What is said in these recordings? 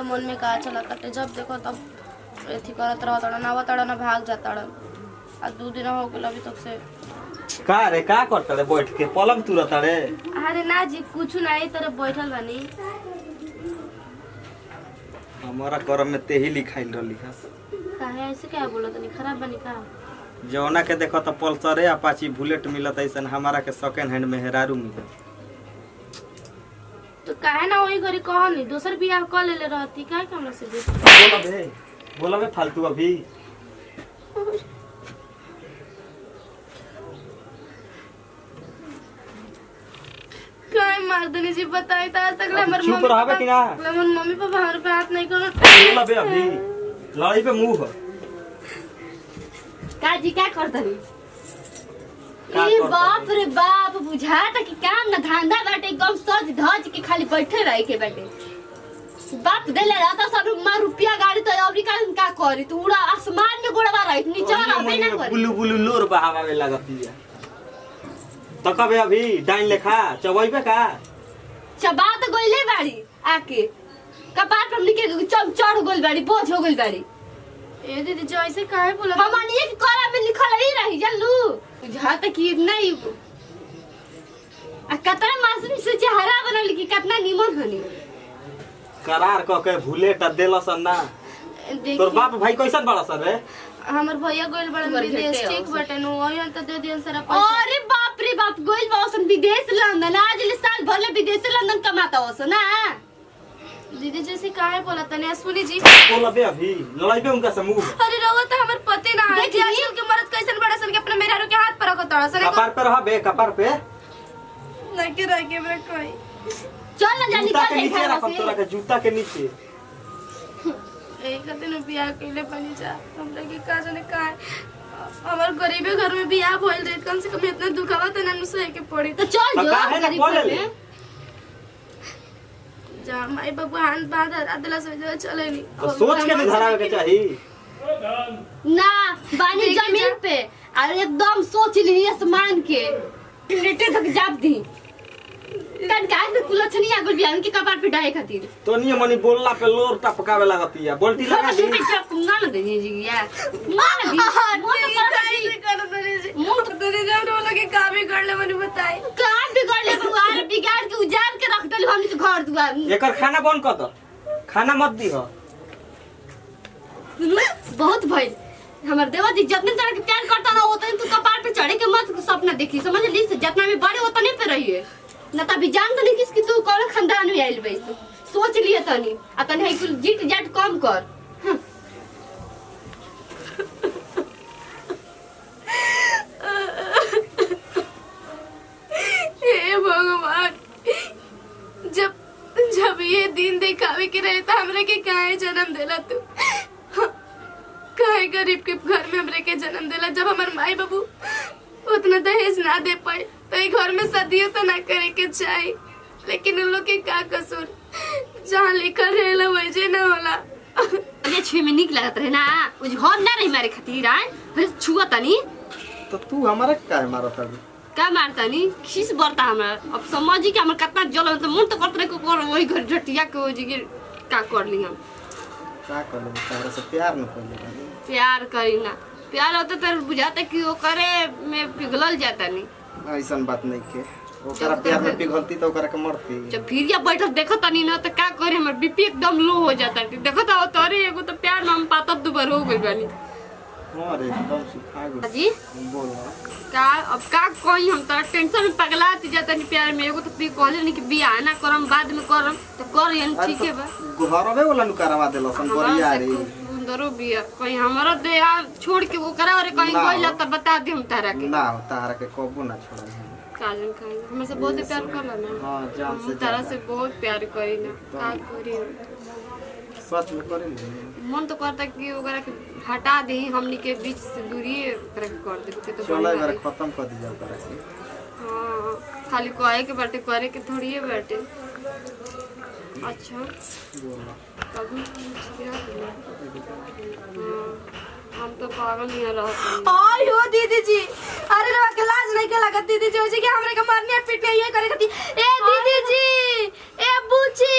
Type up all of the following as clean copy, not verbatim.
तो मन में का चला कटे जब देखो तब एथी करत रहत ना बताड़ा ना भाग जाता आ 2 दिन हो गेल अभी तक से का रे का करता रे बैठ के पलंग तुरता रे। अरे ना जी कुछ नहीं तरह बैठल बानी। हमारा करम में ते ही लिखाइल रहली हस काहे ऐसे क्या बोला तनी खराब बनी का जौना के देखो तो पल्सर अपाची बुलेट मिलत ऐसन हमारा के सेकंड हैंड में हेरारू मिलत तो काहे ना वही घरी कह नहीं दोसर बियाह कर लेले रहती काहे हमरा से बोला बे फालतू अभी काहे मार देनी जी बताई त आज तक हमर चुप रहबे कि ना हमर मम्मी पापा हमर पे हाथ नहीं करो बोला बे अभी लड़ाई पे मुंह का जी क्या करतनी ए बाप रे बाप बुझाता कि काम ना धंधा बाटे एकदम सज धज के खाली बैठे रहे के बाटे बाप देले रहता सब रुपया गाड़ी तो अबरी का करी तू उड़ा आसमान में गोड़वा रही नीचे रहबे ना करी बुलु बुलु लोर बहावे लगती है तो कबे अभी डाइन लेखा चबइबे का चबा तो गइले बाड़ी आके कपार पर निके चढ़ गइल बाड़ी बोझ हो गइल बाड़ी ए दीदी जो ऐसे काहे बोला हमनी के करा में लिखल ही रही जानलू बुझाता कि नहीं आ कतना मासूम से चेहरा बनल कि कितना निमन हनी करार क के भूले त देलसन ना तोर बाप भाई कैसन बड़ा सर रे हमर भैया गोइल बड़न विदेश ठीक बटे नु ओयन त दे दियन सारा पैसा अरे बाप रे बाप गोइल बासन विदेश लंदन आज ले साल भर ले विदेश लंदन कमाता होस ना दीदी जैसे काहे बोला तने सुनी जी बोला बे अभी लड़ाई पे उनका समूह अरे रवा त हमर पते ना है कि आजकल के मर्द कैसन बड़ा सन के अपने मेहरारू के हाथ पर रखो तड़ा सन कपार पे रह बे कपार पे नहीं के रह के मेरे कोई चल ना जानी जूता का के नीचे देखा रख तोरा के जूता के नीचे एक दिन बियाह कइले बनी जा हमरा के का जाने का हमर गरीबे घर में बियाह होइल रे कम से कम इतना दुखावा त ना सहे के पड़ी तो चल जो काहे ना बोले ले जा माई बाबू हाथ बांध अदला से चले नहीं तो सोच के नहीं धरावे के चाहिए ना बानी जमीन पे और एकदम सोच ली आसमान के लेटे तक जाप दी कन काहे में कुलछनी आ गइल बियान के कपार पे डाए खातिर तो नहीं मनी बोलला पे लोर टपकावे लागती है बोलती लगा दी पे चप ना ना दे जी या मार दी कैसे कर दे जी मुंह तो दे जा रो लगे का भी कर ले मनी बताई काम बिगड़ ले भगवान बिगाड़ के उजाड़ के रख देली हमनी के घर दुआर एकर खाना बंद कर दो खाना मत दी हो बहुत भइल हमर देवा जी जितने तरह के प्यार करता ना उतने तू कपार पे चढ़े के मत सपना देखी समझ ली जितना में बड़े उतने पे रहिए ना तभी जान तो नहीं किसकी तू कौन खानदान में आइल बई तू सोच लिए तनी आ तनी है कुल जीत जाट कम कर हे भगवान जब जब ये दिन दिखावे के रहे था हमरे के काहे जन्म देला तू काहे गरीब के घर में हमरे के जन्म देला जब हमर माई बाबू उतना दहेज ना दे पाए तो ये घर में शादियों तो ना करे के चाहिए लेकिन उन लोग के का कसूर जहाँ लिखल रहेला वैसे ना होला ये छे में निक लागत रहे ना उज घर ना रही मारे खातिर आए फिर छुआ तनी तो तू हमारा काहे मारत है का मारता नी खीस बरता हमरा अब समझी कि हमर कितना जलन तो मन तो करत रहे को कर वही घर झटिया के ओजी के का कर ली हम का कर ले तारा से प्यार न कर ले प्यार करी ना प्यार होता तो बुझाता कि वो करे में पिघलल जाता नहीं ऐसन बात नहीं के ओकरा प्यार में पिघलती तो ओकरा के मरती जब फिर या बैठल देखो तनी ना तो का करे हमर बीपी एकदम लो हो जाता देखो तो तोरे एगो तो प्यार में हम पातब दुबर हो गइल बानी हां रे एकदम सुखा गइल जी बोल का अब का कोई हम तो टेंशन में पगलाती जाता नहीं प्यार में एगो तो पी कहले नहीं कि बियाह ना करम बाद में करम तो कर यानी ठीक है बा घरवे वाला नु करवा देलसन बढ़िया रे सुंदरो बिया कोई हमरा दे छोड़ के वो करा और कहीं गइला त बता दे हम तारा के ना तारा के कबो ना छोड़ काजन खाई हमरे से बहुत प्यार करला ना हां जान से तारा से बहुत प्यार करी ना का करी सच में करे मन तो करता कि ओकरा के हटा दे हमनी के बीच से दूरी कर दे तो चला घर खत्म कर दी जाओ करा के हां खाली कहे के बाटे करे के थोड़ी है बाटे अच्छा बोल कभी हम तो पागल नहीं रहते आई हो दीदी जी अरे रवा के लाज नहीं के लागत दीदी जी होजी के हमरे के मारने पीटने ये करे खाती ए दीदी जी ए बूची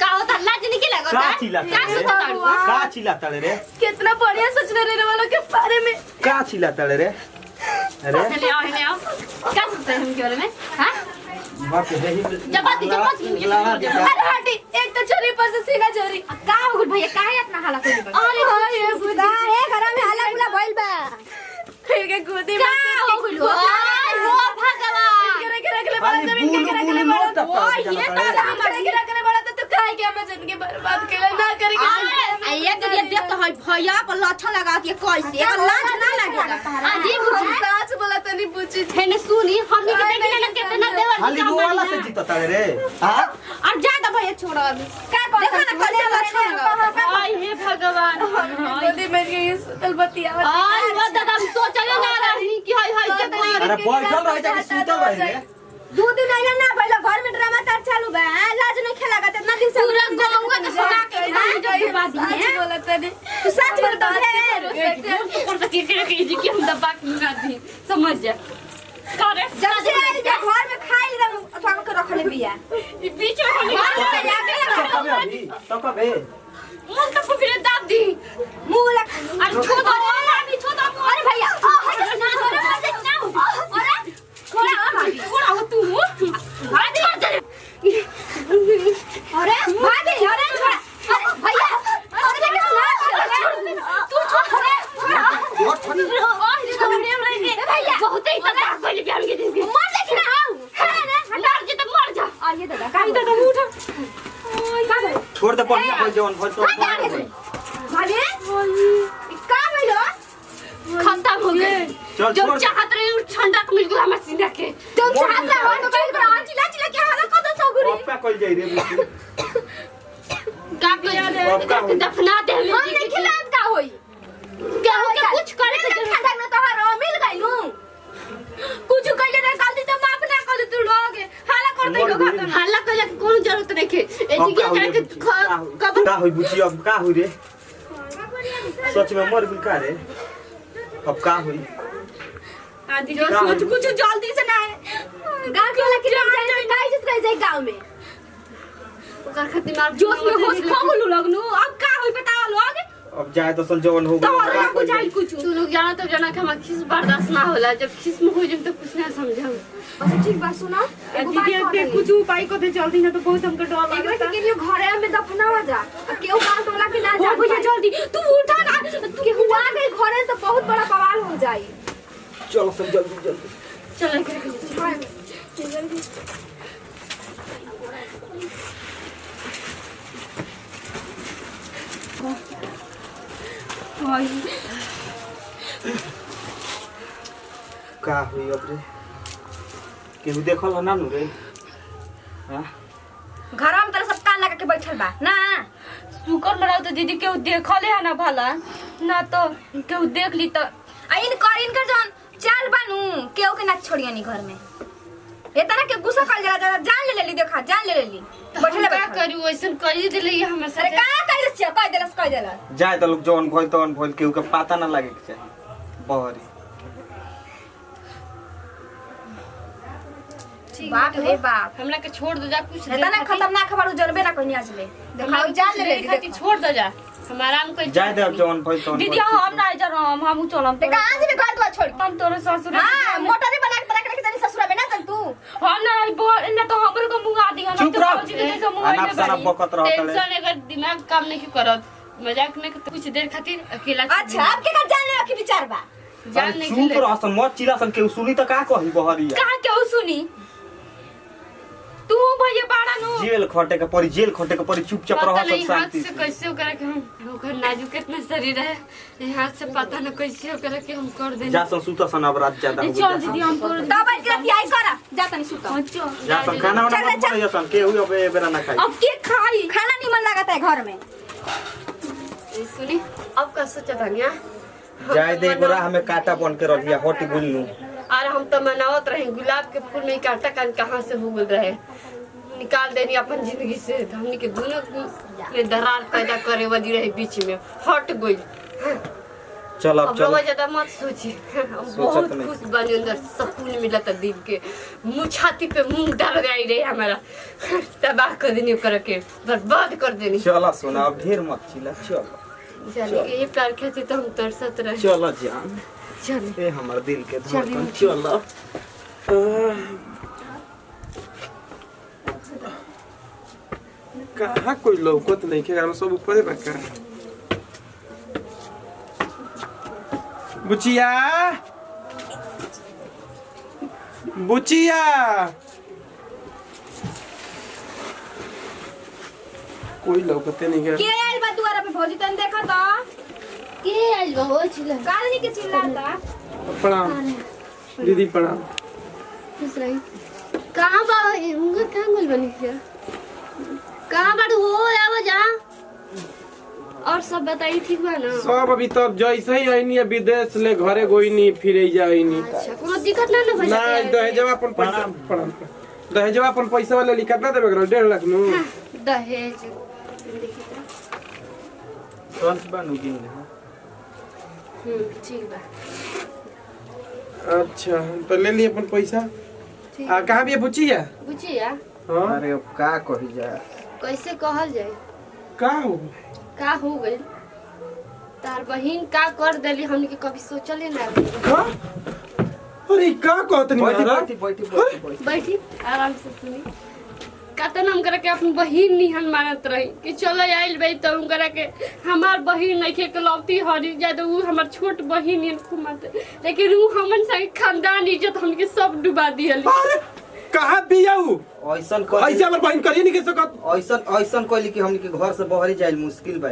का होता लाज नहीं के लगता का है चिल्लाता क्या रे? सोचता है का चिल्लाता रे? कितना बढ़िया सोच रहे रे वालों के बारे में। का चिल्लाता रे? अरे ले आओ क्या सोचते हैं हम के बारे में हां बाप रे जबाती अरे हटी, एक तो चोरी पर से सीना चोरी। का हो गइल भैया काहे इतना हाला कइले बा अरे हाँ ये बुदा ए घर में हल्ला गुला भइल बा फिर के गोदी में का हो गइल ओ भगवान करे करे करे बड़ा जमीन के करे करे बड़ा ओ ये तो हमारे करे करे बड़ा तो काहे के हम जिंदगी बर्बाद केला ना करे के ये तो देख तो है भैया पर लठन लगा के कैसे एकर लाज ना लगेगा अजीब सच बोला तो नहीं पूछी है ने सुनी हमनी के देखले ना कितना देवर खाली वो वाला से जीतता रे हां और ज्यादा भैया छोड़ अभी का देखो ना कैसे लठन लगा आई हे भगवान गोदी में के ये सुतल बतिया आई वो दादा हम सोचले ना रही कि हाय हाय से अरे बैठल रह जा कि सुतल रह रे 2 दिन आइला ना पहले घर में ड्रामा तार चालू बा लाज नहीं खेला का इतना दिन से पूरा गौवा के सुना के जो बात सच है बोला तनी तू सच बोलता है ऊपर तक के जी के हम दबा के ना दी समझ जा करे जब से आई जा घर में खाई ले अथवा के रख ले बिया ई बीच में हम तो कबे अभी तो कबे मन तो पकड़े दाब दी मुंह लग अरे छोड़ दो अभी छोड़ दो अरे भैया ना अरे छोड़ा हो तू अरे भाभी अरे छोड़ अरे भैया अरे तू छोड़ भैया बहुत ही तक कोई भी हम के दिन मर देखी ना है ना मर जे तो मर जा आ ये दादा काई दादा उठ का भाई छोड़ दे पड़िया हो जवन हो तो भाभी का भइलो खत्म हो गए चल जो छोड़ चाहत रहे ठंडक मिल गया हमारे सीना के तुम चाहते हो तो कहीं पर चिल्ला चिल्ला के हाला को तो सगुरी पप्पा कल जाई रे बुची का कर दफना दे हम नहीं खिलात का होई क्या हो के कुछ करे के जरूरत ठंडा में तोहर मिल गइलू कुछ कइले रे गलती तो माफ ना कर तू लोग हाला कर देलो घर हल्ला कइला के कोनो जरूरत नहीं के ए जिया करे के कब का होई बुची अब का होई रे सच में मर बिल का रे अब का होई आदि जो सोच कुछ जल्दी से ना गांव के वाला के जाए काई जित रह जाए गांव में ओकर खातिर मार जोश में होश खो गेलू लगनू अब का होई बताओ लोग अब जाए तो सन जवन हो तो गया और बुझाई कुछ तू लोग जाना तो जाना कि हम खिस बर्दाश्त ना होला जब खिस में हो जाए तो कुछ ना समझाऊ अच्छा ठीक बात सुना दीदी देख कुछ उपाय को दे जल्दी ना तो बहुत हमको डर एकरा लगता के केनियो घरे में दफनावा जा आ केहू काम तोला के ना जा हो भैया जल्दी तू उठा ना तू केहू आ गई घरे तो बहुत बड़ा बवाल हो जाई चलो सब जल्दी जल्दी चल के का हुई अब रे केहू देखल ना नु रे हां घर में तेरा सब कान लगा के बैठल बा ना शुक्र लड़ाओ तो दीदी केहू देखले है ना भला ना तो केहू देख ली तो आ इनकर जौन चाल बानू केहू के ना छोड़िया नी घर में इतना के गुस्सा कर जाला जान ले लेली देखा जान ले लेली बैठले क्या बैठल करू ऐसन कर दिले ये हमर अरे साथे का कइले छिया कह देलस जाए तो लोग जवन भइल तवन भइल केहू के पता ना लागे के चाही बहरी बाप रे बाप हमरा के छोड़ दो जा कुछ इतना खतरनाक खबर जनबे ना कहनी आज ले देखा जान ले लेली खातिर छोड़ दो जा हम आराम कर जाए दे अब जवन भइल तवन दीदी हम ना जा हम चलम ते कहां से घर तो छोड़ हम तोरे ससुर हां मोटरे बना के रख के जानी ससुरा में ना चल तू हम ना बोल ना तो हमरो को मुंगा दी हम चुप तो रह। पहुंच गए तो मुंगा अनाप शनाप बकत रहत रे। टेंशन अगर दिमाग काम नहीं करत मजाक में कुछ देर खातिर अकेला अच्छा अब के जान ले रखी विचार बा जान नहीं चुप खेले रह सन मत चिल्ला सन केहू सुनी त का कही बहरिया कहां क्यों सुनी तू भैया बाड़ा नु जेल खटे के परी जेल खटे के परी चुपचाप पता रह नहीं सब हाथ शांति से से कैसे करे कि हम ओकर नाजुक कितना शरीर है ये हाथ से पता न कैसे करे कि हम कर देना जा सन सुत सन अब रात ज्यादा हो चल गई दीदी हम कर तब आज रात आई कर जा तनी सुत जा सन खाना वाना मत बनाइए सन केहू अब ए बेरा ना खाई अब के खाई खाना नहीं मन लगता है घर में सुनी अब का सोचा धनिया जाए दे गोरा हमें काटा बन के रहिया हट गुलनु और हम तो मनावत रहे गुलाब के फूल में कांटा कान कहाँ से हो गल रहे निकाल देनी अपन जिंदगी से हमनी के दोनों में दरार पैदा करे वाली रहे बीच में हट गई चल अब अब चल रोवा ज्यादा मत सोची। बहुत नहीं। खुश बनी, अंदर सुकून मिला था दिल के। मुँह छाती पे मुंह डाल गई रे हमारा, तबाह कर देनी करके, बर्बाद कर देनी। चल सोना अब ढेर मत चिल्ला। चल चलिए ये प्यार खाते तो हम तरसत रहे। चल जान चलिए ए हमर दिल के धड़कन। चल कहाँ कोई लौकत नहीं के, सब ऊपर है का। बुचिया बुचिया कोई लौकते नहीं के के। आइल बा दुआरा पे भौजी तन देखा त के आइल बा हो चिल्ला गाली के चिल्लाता। प्रणाम दीदी प्रणाम। खुश रही। कहाँ बा उनका कहाँ बोल बनी क्या? कहाँ बाड़ू हो आवा जा। और सब बताइए ठीक बा ना? सब अभी तब जैसे ही आईनी है विदेश ले घरे गोई नहीं फिरे जाईनी। अच्छा कोनो दिक्कत ना ना भैया? ना दहेजवा अपन पैसा प्रणाम दहेजवा अपन पैसा वाले लिखा ना देबे करो 1.5 लाख नु। दहेज कौन बनू की ठीक बा। अच्छा तो ले लिए अपन पैसा। ठीक। कहाँ भी है बुचिया? बुझिया हां अरे अब का कही जा। कैसे कहल जाए? का हो का हो गइल? तार बहिन का कर देली हमनी के कभी सोचले ना रही। का? अरे का कहतनी बैठी महाराज? बैठी बैठी बैठी बैठी। बैठी आराम से सुनी। कतन हम करे के अपन बहिन निहन मानत रही कि चलो आइल बई तो हम करे के हमार बहिन नहीं के लौती हरी जाए तो ऊ हमार छोट बहिन निहन खुमाते, लेकिन ऊ हमन संग खानदान इज्जत हमके सब डुबा दिहली। अरे कहाँ बिया ऊ? ऐसन ऐसे हमर बहन करिए नहीं के सकत। ऐसन कहली कि हमनी के घर से बाहर जाइल मुश्किल बा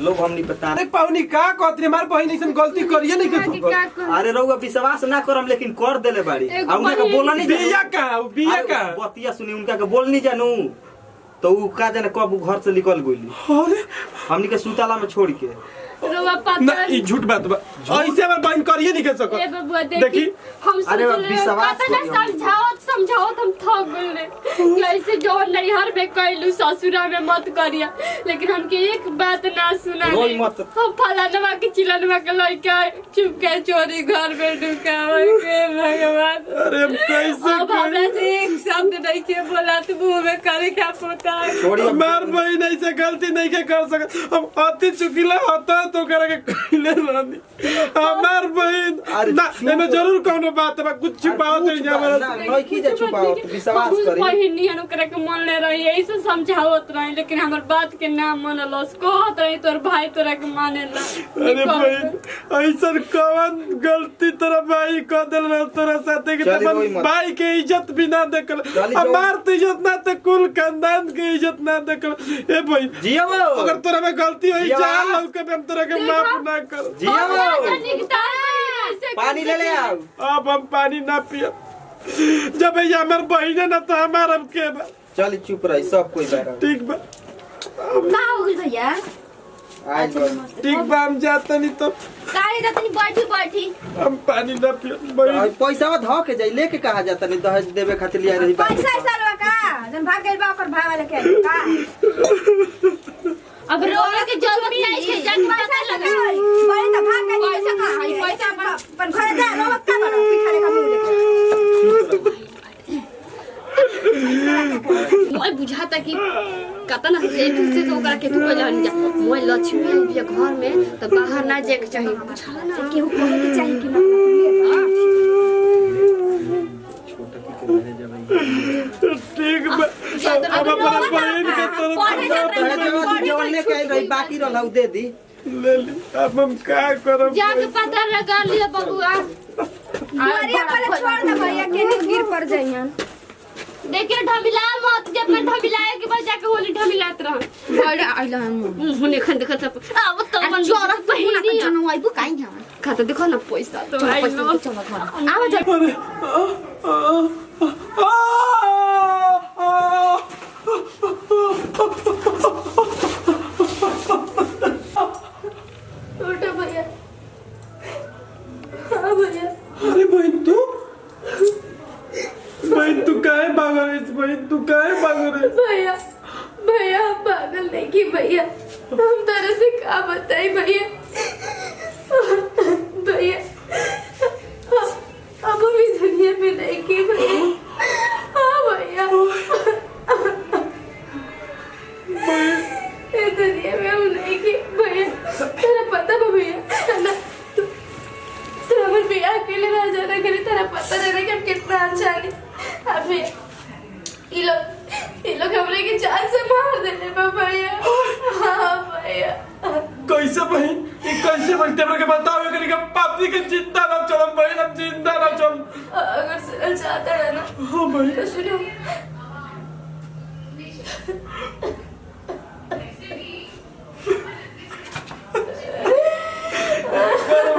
लोग हमनी पता। अरे पाउनी का कहतनी हमार बहन ऐसन गलती करिए नहीं के कि सकत। का कर अरे रउआ विश्वास ना करम लेकिन कर देले बाड़ी। एगो आ उनका के बोला नहीं बिया का बिया का। बतिया सुनी उनका के बोल नहीं जानू तो ऊ का जाने कब ऊ घर से निकल गइली अरे हमनी के सुताला में छोड़ के। रोवा ना पता ई झूठ बात बा। ऐसे हमर बहन करिए नहीं के ए सकत। बबुआ देखी। देखी हम अरे सोचले विश्वास पता ना करियो। समझाओ हम थक गइले कि ऐसे जो नैहर में कैलू ससुरा में मत करिया, लेकिन हमके एक बात ना सुना। रोई मत। हम फलानवा के चिलनवा के लइका चुप के चोरी घर में ढुकावे के भगवान। अरे हम कैसे अब हमरा से एक शब्द नहीं के बोला तो मुंह में करे क्या पोता। छोड़ी हमार बहन ऐसे गलती नहीं के कर सकत। हम अति चुकीला होता तो करे के कइले रहनी। हमार बहन अरे ना चुप। एमे जरूर कोनो बात बा, कुछ छुपावत नहीं जा हमरा। नहीं की जा छुपाओ विश्वास करी। बहिन निहन ओकरा के मन ले रही ऐसे समझावत रही, लेकिन हमर बात के ना मनलस। कहत रही तोर भाई तोरा के मानेला। अरे बहन ऐसन कौन गलती तोरा भाई कर देल रह तोरा साथे के चली तब रोई मत। भाई के इज्जत भी ना देखल। चली जो। हमार तो इज्जत ना तो कुल खानदान के इज्जत ना देखल। ए भाई जिया वो अगर तोरा में गलती होई जिया। जा लौके पे हम तोरा के माफ ना कर। जिया वो ऐसे पानी ले ले आओ। अब हम पानी ना पिया जब भैया हमार बहिन है ना तो हमार अब के बा। चल चुप रही सब कोई बाहर ठीक बा का हो गइल भैया? आज ठीक बा हम जाता नहीं तो काहे जातनी बैठी हम पानी ना पिया बहिन। पैसा ध के जाई लेके कहा जाता नहीं दहेज देवे खातिर लिया रही बात। पैसा सालवा का जन भाग गइल बा ओकर भाई वाले के का अब रोने की जरूरत नहीं है। जन पैसा लगा बड़ी त भाग गइल पैसा का है पैसा अपन घर जा रोवत का बड़ा पिठाले का मुंह लेके। मोय बुझाता कि कतना से तो ओकरा के तू जान जा। मोय लक्ष्मी आई बिया घर में तो बाहर ना जाए के चाहिए। बुझा ना केहू कहे के चाही कि ना छोटा की के दहेज जाई। ठीक बा अब अपना बहन के तरफ जवन लेके आई रही बाकी रहला उ दे दी। ले ली। अब हम क्या करब? जाके पता लगा लिया बबुआ। दुआरिया पर छोड़ दे भैया के गिर पड़ जाइयन। देखिए ढमिला मत, जब मैं ढमिलाए के बाद जाके होली ढमिलात रह। बड़े आइला हम हुने खन देखत अब तो मन जोरत पहिनी जनो आइबु काई हम खाता देखो ना पैसा तो आई लो। चलो घर आवा जा। अरे उठो भैया। हाँ भैया। अरे बहन तू काहे भाग रही? बहन तू काहे भाग रही? भैया भैया हम पागल नहीं की भैया, हम तरह से क्या बताई भैया। भैया अब भी दुनिया में नहीं की भैया। हाँ भैया ये दुनिया में हम नहीं की भैया। तेरा पता बा भैया ना तू हमारे भैया अकेले रह जाना करे। तेरा पता रहना कि हम कितना अच्छा है। हाँ भैया ये लोग हमरे की जान से मार देने बा भैया। हाँ भैया कैसे बहन ये कैसे बनते के बताओ एकरी के पापी के जिंदा ना चलम बहन अब जिंदा ना चल। अगर सुनल चाहता है ना हाँ भाई तो सुनो।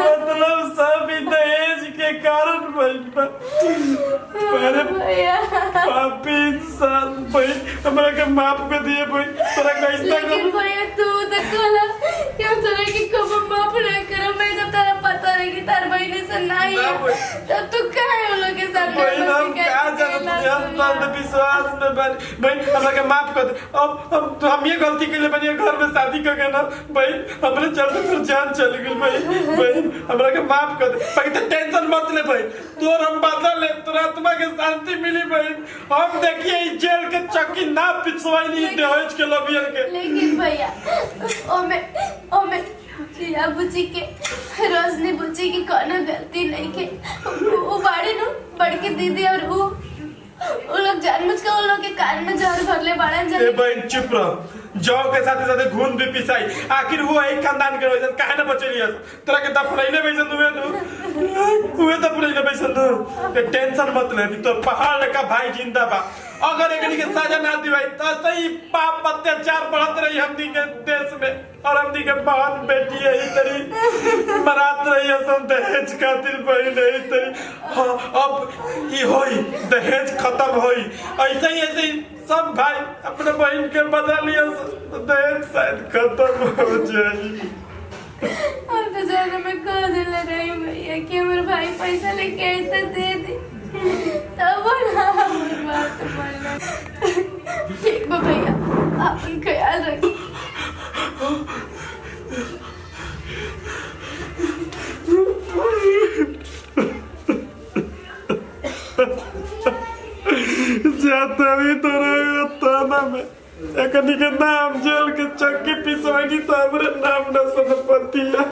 मतलब सब ही दहेज के कारण बन अरे पापी इंसान भाई हमरा के माफ कर दिए भाई तोरा कैसा लेकिन भैया तू तो कहला कि हम तोरा की कब माफ नहीं करो। मैं जब तेरा पता नहीं कि तार बहनी से नहीं है तब तू काहे उन लोग के सामने भाई हम क्या जानते हम अंधविश्वास में बन भाई हमरा के माफ कर दे। अब हम ये गलती के लिए बनी घर में शादी कर गए ना भाई हमरे चलते फिर जान चली गई भाई हमरा के माफ कर दे। बाकी तो टेंशन मत ले भाई तोर हम बदल ले तोर आत्मा के शांति मिली भाई। हम देखिए इस जेल के चक्की ना पिछवाई नहीं दहेज के लबियन के। लेकिन भैया ओमे लिया बुची के रोशनी बुची की कोनो गलती नहीं के। वो बाड़ी नु बड़की दीदी और वो लोग जानबूझ के उन लोग के कान में जहर भरले बाड़न। ए बहन चुप रह जौ के साथे साथे घून भी पिसाई आखिर वो एक खानदान के वजह काहे ना बचेली तोरा के दफनैले बैसन हुए दफनैले बैसन ते टेंशन मत ले तो पहाड़ का भाई जिंदा बा। अगर एकनी के सजा ना दिवाई तो सही पाप अत्याचार बढ़त रही हमनी के देश में और हमनी के बहन बेटी यही तरी मरात रही हम दहेज खातिर बहन यही तरी। हाँ अब ई होई दहेज खत्म होई ऐसे ही सब भाई अपने बहन के बदल लिया दहेज शायद खत्म हो जाए। हम तो जाने में कह दिले रही भैया कि हमारे भाई पैसा लेके ऐसे दे दे तब ना हमारी बात मानना। ठीक बा भैया अपन ख्याल रखिए। जाता भी तो रहेगा थाना में एकनी के नाम जेल के चक्की पिसवाई तो हमरे नाम न सनपतिया।